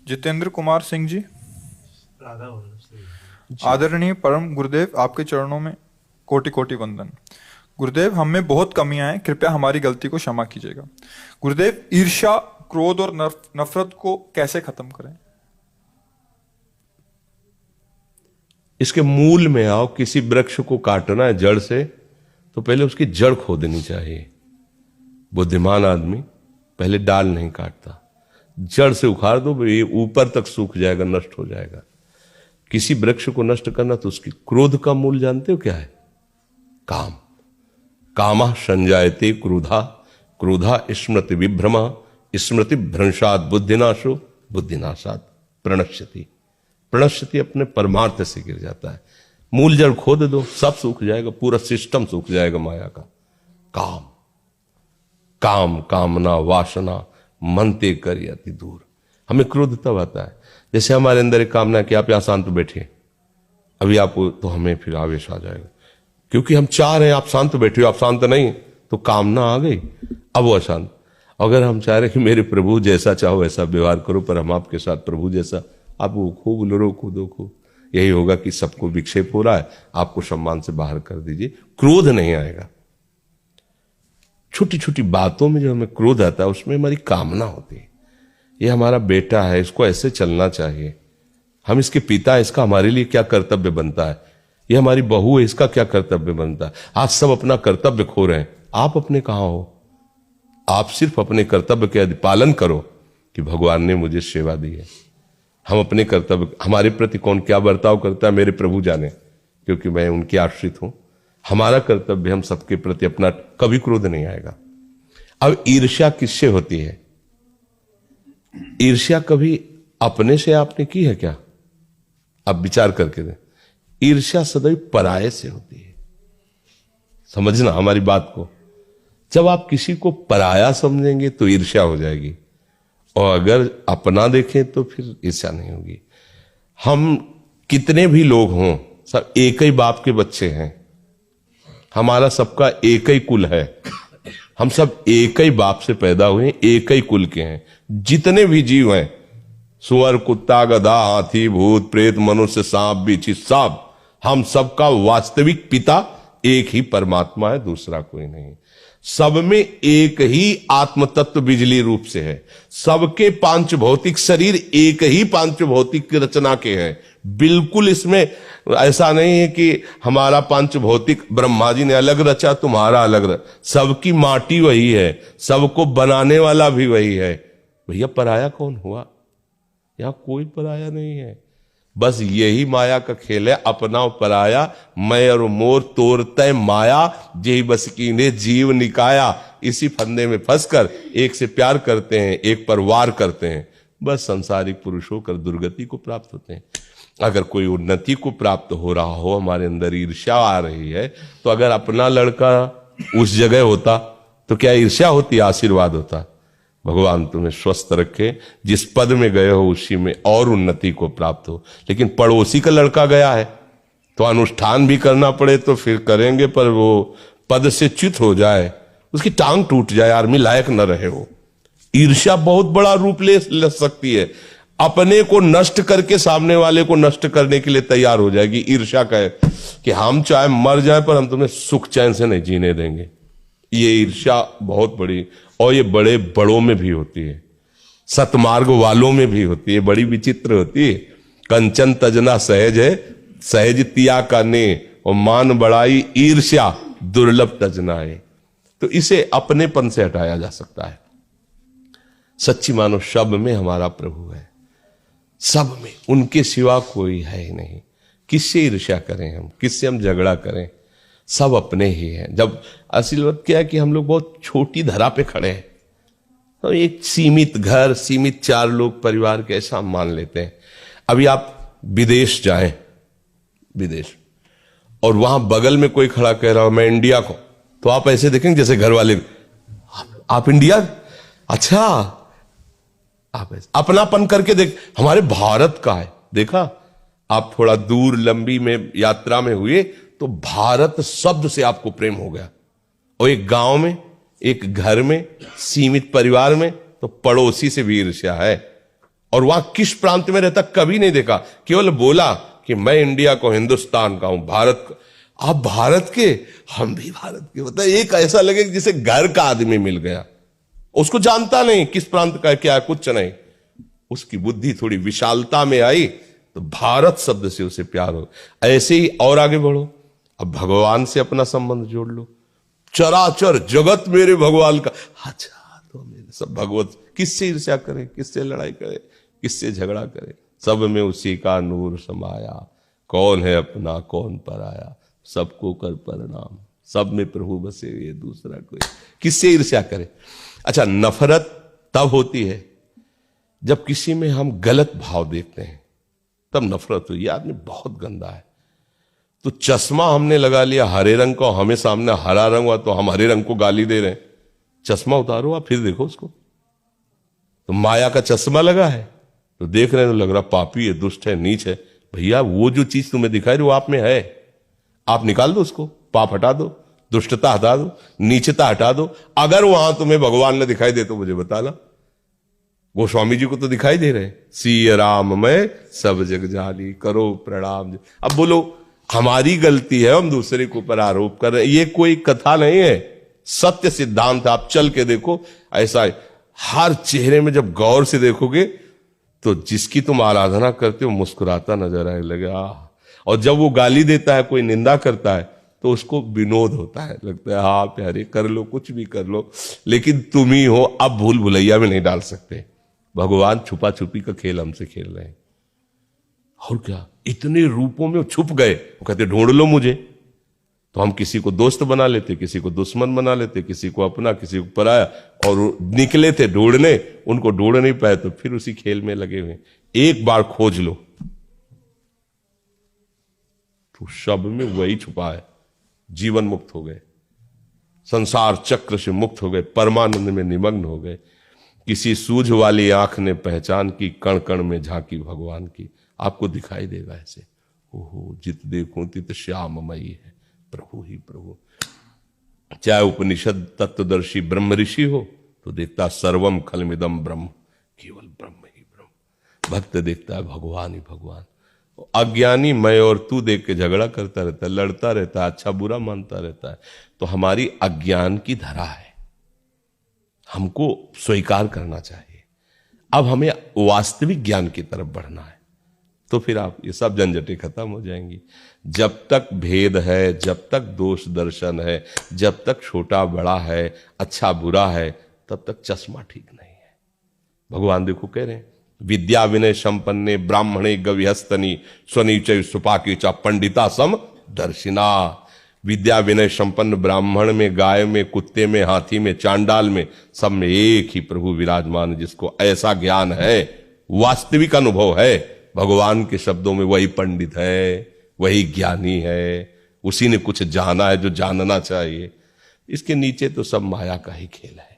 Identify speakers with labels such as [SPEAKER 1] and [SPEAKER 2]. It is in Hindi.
[SPEAKER 1] जितेंद्र कुमार सिंह जी।
[SPEAKER 2] राधा वल्लभ से।
[SPEAKER 1] आदरणीय परम गुरुदेव, आपके चरणों में कोटि कोटि वंदन। गुरुदेव, हम में बहुत कमियां हैं, कृपया हमारी गलती को क्षमा कीजिएगा। गुरुदेव, ईर्ष्या, क्रोध और नफरत को कैसे खत्म करें?
[SPEAKER 3] इसके मूल में आओ। किसी वृक्ष को काटना है जड़ से, तो पहले उसकी जड़ खोदनी चाहिए। बुद्धिमान आदमी पहले डाल नहीं काटता, जड़ से उखाड़ दो, ये ऊपर तक सूख जाएगा, नष्ट हो जाएगा। किसी वृक्ष को नष्ट करना तो उसकी क्रोध का मूल जानते हो क्या है? काम। कामः संजायते क्रोधा, क्रोधा स्मृति विभ्रमा, स्मृति भ्रंशात बुद्धिनाशो, बुद्धिनाशात प्रणश्यति। प्रणश्यति अपने परमार्थ से गिर जाता है। मूल जड़ खोद दो, सब सूख जाएगा, पूरा सिस्टम सूख जाएगा माया का। काम, काम, कामना, वासना मनते कर अति दूर। हमें क्रोध तब आता है जैसे हमारे अंदर एक कामना है कि आप यहां शांत बैठिए, अभी आप, तो हमें फिर आवेश आ जाएगा, क्योंकि हम चाह रहे हैं आप शांत बैठे हो, आप शांत नहीं, तो कामना आ गई, अब वो अशांत। अगर हम चाह रहे हैं कि मेरे प्रभु जैसा चाहो वैसा व्यवहार करो, पर हम आपके साथ प्रभु जैसा, आप वो खूब उलरो कूदो खूब, यही होगा कि सबको विक्षेप हो रहा है, आपको सम्मान से बाहर कर दीजिए, क्रोध नहीं आएगा। छोटी छोटी बातों में जो हमें क्रोध आता है उसमें हमारी कामना होती है। ये हमारा बेटा है, इसको ऐसे चलना चाहिए, हम इसके पिता है, इसका हमारे लिए क्या कर्तव्य बनता है, ये हमारी बहू है, इसका क्या कर्तव्य बनता है। आज सब अपना कर्तव्य खो रहे हैं, आप अपने कहां हो? आप सिर्फ अपने कर्तव्य के पालन करो कि भगवान ने मुझे सेवा दी है। हम अपने कर्तव्य, हमारे प्रति कौन क्या बर्ताव करता है मेरे प्रभु जाने, क्योंकि मैं उनके आश्रित हूं। हमारा कर्तव्य हम सबके प्रति अपना, कभी क्रोध नहीं आएगा। अब ईर्ष्या किससे होती है? ईर्ष्या कभी अपने से आपने की है क्या? अब विचार करके दें। ईर्ष्या सदैव पराये से होती है। समझना हमारी बात को। जब आप किसी को पराया समझेंगे तो ईर्ष्या हो जाएगी, और अगर अपना देखें तो फिर ईर्ष्या नहीं होगी। हम कितने भी लोग हों, सब एक ही बाप के बच्चे हैं, हमारा सबका एक ही कुल है, हम सब एक ही बाप से पैदा हुए, एक ही कुल के हैं। जितने भी जीव हैं, सुअर, कुत्ता, गधा, हाथी, भूत, प्रेत, मनुष्य, सांप, बिच्छू, सब, हम सबका वास्तविक पिता एक ही परमात्मा है, दूसरा कोई नहीं। सब में एक ही आत्म तत्व बिजली रूप से है। सबके पांच भौतिक शरीर एक ही पांच भौतिक रचना के हैं। बिल्कुल इसमें ऐसा नहीं है कि हमारा पांच भौतिक ब्रह्मा जी ने अलग रचा, तुम्हारा अलग सबकी माटी वही है, सबको बनाने वाला भी वही है। भैया पराया कौन हुआ? यहां कोई पराया नहीं है। बस यही माया का खेल है, अपना पराया, मैं और मोर तोरते माया, जेही बस कीने जीव निकाया। इसी फंदे में फंसकर एक से प्यार करते हैं, एक पर वार करते हैं, बस संसारिक पुरुष होकर दुर्गति को प्राप्त होते हैं। अगर कोई उन्नति को प्राप्त हो रहा हो, हमारे अंदर ईर्ष्या आ रही है, तो अगर अपना लड़का उस जगह होता तो क्या ईर्ष्या होती? आशीर्वाद होता। भगवान तुम्हें स्वस्थ रखे, जिस पद में गए हो उसी में और उन्नति को प्राप्त हो। लेकिन पड़ोसी का लड़का गया है तो अनुष्ठान भी करना पड़े तो फिर करेंगे, पर वो पद से च्युत हो जाए, उसकी टांग टूट जाए, आर्मी लायक न रहे हो। ईर्ष्या बहुत बड़ा रूप ले सकती है। अपने को नष्ट करके सामने वाले को नष्ट करने के लिए तैयार हो जाएगी। ईर्ष्या कहे कि हम चाहे मर जाए पर हम तुम्हें सुख चैन से नहीं जीने देंगे। ये ईर्ष्या बहुत बड़ी, और ये बड़े बड़ों में भी होती है, सतमार्ग वालों में भी होती है, बड़ी विचित्र होती है। कंचन तजना सहज है, सहज तिया का ने, और मान बढ़ाई ईर्ष्या दुर्लभ तजनाए। तो इसे अपनेपन से हटाया जा सकता है। सच्ची मानो सब में हमारा प्रभु है, सब में, उनके सिवा कोई है ही नहीं। किससे ईर्ष्या करें हम, किससे हम झगड़ा करें? सब अपने ही हैं। जब असल बात क्या है कि हम लोग बहुत छोटी धरा पे खड़े हैं, तो एक सीमित घर, सीमित चार लोग परिवार के ऐसा मान लेते हैं। अभी आप विदेश जाएं, विदेश, और वहां बगल में कोई खड़ा कह रहा हो मैं इंडिया को, तो आप ऐसे देखेंगे जैसे घर वाले, आप इंडिया, अच्छा, आप ऐसे अपनापन करके देख, हमारे भारत का है। देखा, आप थोड़ा दूर लंबी में यात्रा में हुए तो भारत शब्द से आपको प्रेम हो गया। और एक गांव में, एक घर में, सीमित परिवार में, तो पड़ोसी से भी ईर्ष्या है। और वहां किस प्रांत में रहता कभी नहीं देखा, केवल बोला कि मैं इंडिया को हिंदुस्तान का हूं, भारत का। आप भारत के, हम भी भारत के। मतलब एक ऐसा लगे कि जैसे घर का आदमी मिल गया, उसको जानता नहीं किस प्रांत का क्या है, कुछ नहीं। उसकी बुद्धि थोड़ी विशालता में आई तो भारत शब्द से उसे प्यार हो। ऐसे ही और आगे बढ़ो, अब भगवान से अपना संबंध जोड़ लो। चराचर जगत मेरे भगवान का, अच्छा तो मेरे सब भगवत। किससे ईर्ष्या करे, किससे लड़ाई करे, किससे झगड़ा करे, सब में उसी का नूर समाया। कौन है अपना कौन पराया, सबको कर प्रणाम, सब में प्रभु बसे ये दूसरा कोई। किससे ईर्ष्या करे। अच्छा, नफरत तब होती है जब किसी में हम गलत भाव देखते हैं, तब नफरत हुई। ये आदमी बहुत गंदा है। तो चश्मा हमने लगा लिया हरे रंग का, हमें सामने हरा रंग हुआ तो हम हरे रंग को गाली दे रहे हैं। चश्मा उतारो आप, फिर देखो उसको। तो माया का चश्मा लगा है तो देख रहे हैं तो लग रहा पापी है, दुष्ट है, नीच है। भैया वो जो चीज तुम्हें दिखाई रही वो आप में है, आप निकाल दो उसको, पाप हटा दो, दुष्टता हटा दो, नीचता हटा दो। अगर वहां तुम्हें भगवान ने दिखाई दे तो मुझे बताना। गोस्वामी जी को तो दिखाई दे रहे, सिय राम मैं सब जग जानी, करो प्रणाम। अब बोलो हमारी गलती है, हम दूसरे के ऊपर आरोप कर रहे हैं। ये कोई कथा नहीं है, सत्य सिद्धांत है। आप चल के देखो, ऐसा है। हर चेहरे में जब गौर से देखोगे तो जिसकी तुम आराधना करते हो मुस्कुराता नजर आने लगा। और जब वो गाली देता है, कोई निंदा करता है, तो उसको विनोद होता है, लगता है हाँ प्यारे कर लो, कुछ भी कर लो, लेकिन तुम ही हो, अब भूल भुलैया में नहीं डाल सकते। भगवान छुपा छुपी का खेल हमसे खेल रहे हैं। और क्या, इतने रूपों में वो छुप गए। वो कहते ढूंढ लो मुझे। तो हम किसी को दोस्त बना लेते, किसी को दुश्मन बना लेते, किसी को अपना, किसी को पराया। और निकले थे ढूंढने, उनको ढूंढ नहीं पाए तो फिर उसी खेल में लगे हुए। एक बार खोज लो तो सब में वही छुपा है। जीवन मुक्त हो गए, संसार चक्र से मुक्त हो गए, परमानंद में निमग्न हो गए। किसी सूझ वाली आंख ने पहचान की, कण कण में झांकी भगवान की। आपको दिखाई देगा ऐसे, ओहो जित देखूं तित श्याममयी है प्रभु ही प्रभु। चाहे उपनिषद तत्वदर्शी ब्रह्म ऋषि हो तो देखता सर्वम खलमिदम ब्रह्म, केवल ब्रह्म ही ब्रह्म। भक्त देखता है भगवान ही भगवान। अज्ञानी मैं और तू देख के झगड़ा करता रहता है, लड़ता रहता है, अच्छा बुरा मानता रहता है। तो हमारी अज्ञान की धरा है, हमको स्वीकार करना चाहिए। अब हमें वास्तविक ज्ञान की तरफ बढ़ना है, तो फिर आप ये सब झंझटें खत्म हो जाएंगी। जब तक भेद है, जब तक दोष दर्शन है, जब तक छोटा बड़ा है, अच्छा बुरा है, तब तक चश्मा ठीक नहीं है। भगवान देखो कह रहे हैं, विद्या विनय संपन्ने ब्राह्मणे गविहस्तनी स्वनीच सुपाकी चा पंडिता सम दर्शिना। विद्या विनय संपन्न ब्राह्मण में, गाय में, कुत्ते में, हाथी में, चांडाल में, सब में एक ही प्रभु विराजमान। जिसको ऐसा ज्ञान है, वास्तविक अनुभव है भगवान के शब्दों में, वही पंडित है, वही ज्ञानी है। उसी ने कुछ जाना है जो जानना चाहिए। इसके नीचे तो सब माया का ही खेल है।